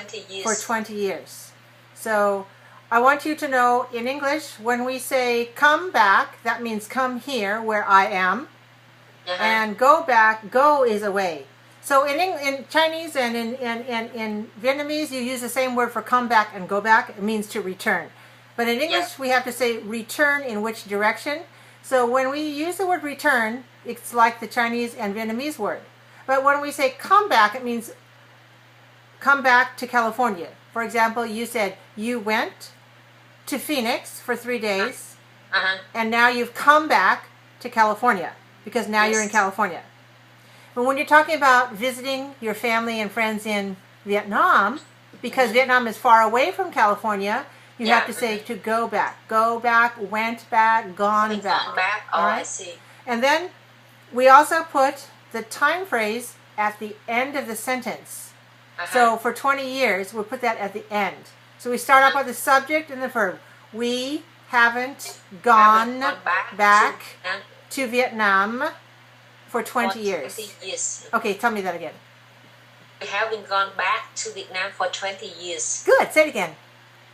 20 years. For 20 years. So I want you to know in English, when we say come back, that means come here where I am. And go back, go is away. So in Chinese and in Vietnamese, you use the same word for come back and go back. It means to return. But in English, we have to say return in which direction. So when we use the word return, it's like the Chinese and Vietnamese word. But when we say come back, it means come back to California. For example, you said you went to Phoenix for 3 days, and now you've come back to California because now you're in California. But when you're talking about visiting your family and friends in Vietnam, because Vietnam is far away from California, you have to say to go back. Go back, went back, gone back. Oh, I see. And then we also put the time phrase at the end of the sentence. So for 20 years, we'll put that at the end. So we start off with the subject and the verb. We haven't gone back to Vietnam for 20 years. Okay, tell me that again. We haven't gone back to Vietnam for 20 years. Good, say it again.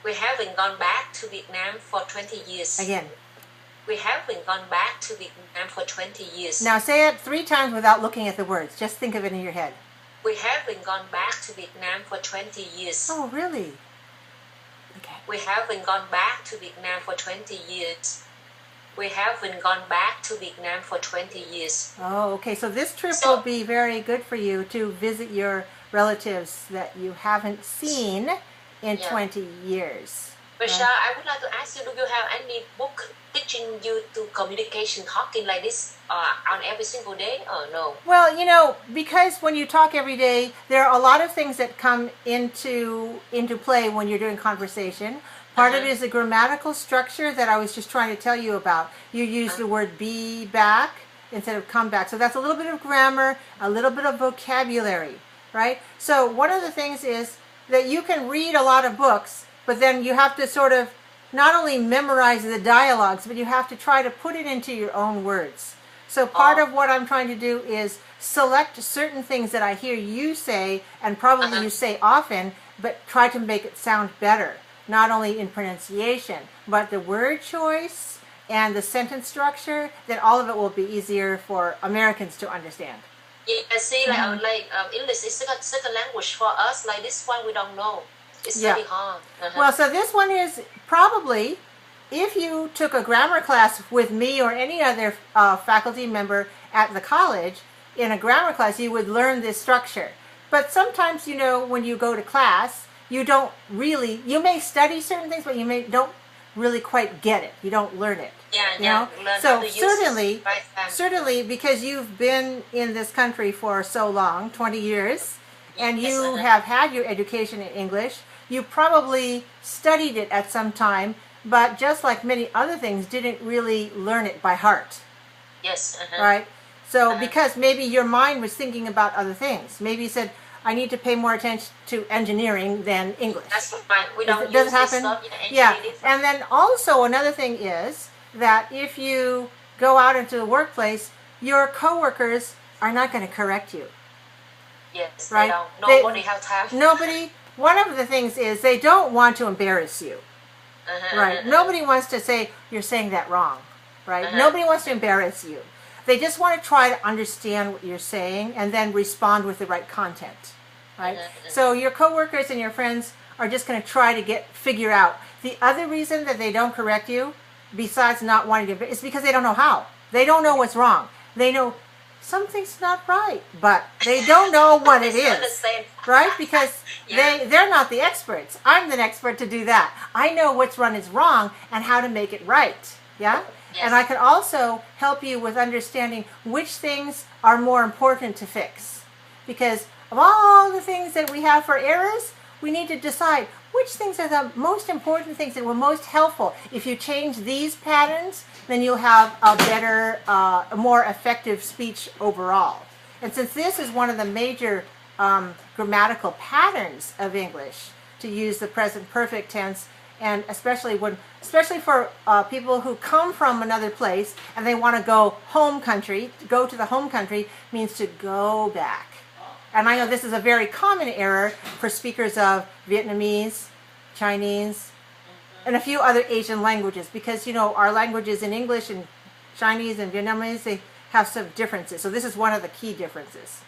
We haven't gone back to Vietnam for 20 years. Again. We haven't gone back to Vietnam for 20 years. Now say it 3 times without looking at the words. Just think of it in your head. We haven't gone back to Vietnam for 20 years. Oh, really? Okay. We haven't gone back to Vietnam for 20 years. We haven't gone back to Vietnam for 20 years. Oh, okay. So this trip will be very good for you to visit your relatives that you haven't seen in 20 years. Marsha, I would like to ask you, do you have any book teaching you to communication, talking like this on every single day, or no? Well, you know, because when you talk every day, there are a lot of things that come into play when you're doing conversation. Part of it is the grammatical structure that I was just trying to tell you about. You use the word be back instead of come back. So that's a little bit of grammar, a little bit of vocabulary, right? So one of the things is that you can read a lot of books, but then you have to sort of not only memorize the dialogues, but you have to try to put it into your own words. So part of what I'm trying to do is select certain things that I hear you say, and probably you say often, but try to make it sound better. Not only in pronunciation, but the word choice and the sentence structure, then all of it will be easier for Americans to understand. Yeah, I see, like English is second language for us, like this one we don't know. It's very hard. Well, so this one is probably, if you took a grammar class with me or any other faculty member at the college, in a grammar class, you would learn this structure. But sometimes, you know, when you go to class, you don't really, you may study certain things, but you don't really quite get it. You don't learn it. Yeah. So certainly, because you've been in this country for so long, 20 years, and you have had your education in English, you probably studied it at some time, but just like many other things, didn't really learn it by heart. Yes. Right? So because maybe your mind was thinking about other things. Maybe you said, I need to pay more attention to engineering than English. That's fine. We don't use this this happen? stuff. Yeah. And then also another thing is that if you go out into the workplace, your coworkers are not going to correct you. Yes, right? Nobody has time. Nobody. One of the things is they don't want to embarrass you. Right? Nobody wants to say, you're saying that wrong. Right? Nobody wants to embarrass you. They just want to try to understand what you're saying and then respond with the right content, right? So your coworkers and your friends are just going to try to figure out. The other reason that they don't correct you, besides not wanting to, is because they don't know how. They don't know what's wrong. They know something's not right, but they don't know what it is, right? Because they're not the experts. I'm the expert to do that. I know what's wrong and how to make it right, yeah? Yes. And I can also help you with understanding which things are more important to fix. Because of all the things that we have for errors, we need to decide which things are the most important things that were most helpful. If you change these patterns, then you'll have a better, a more effective speech overall. And since this is one of the major grammatical patterns of English, to use the present perfect tense, and especially for people who come from another place and they want to go home country, to go to the home country means to go back, And I know this is a very common error for speakers of Vietnamese, Chinese, and a few other Asian languages, because our languages in English and Chinese and Vietnamese, they have some differences. So this is one of the key differences.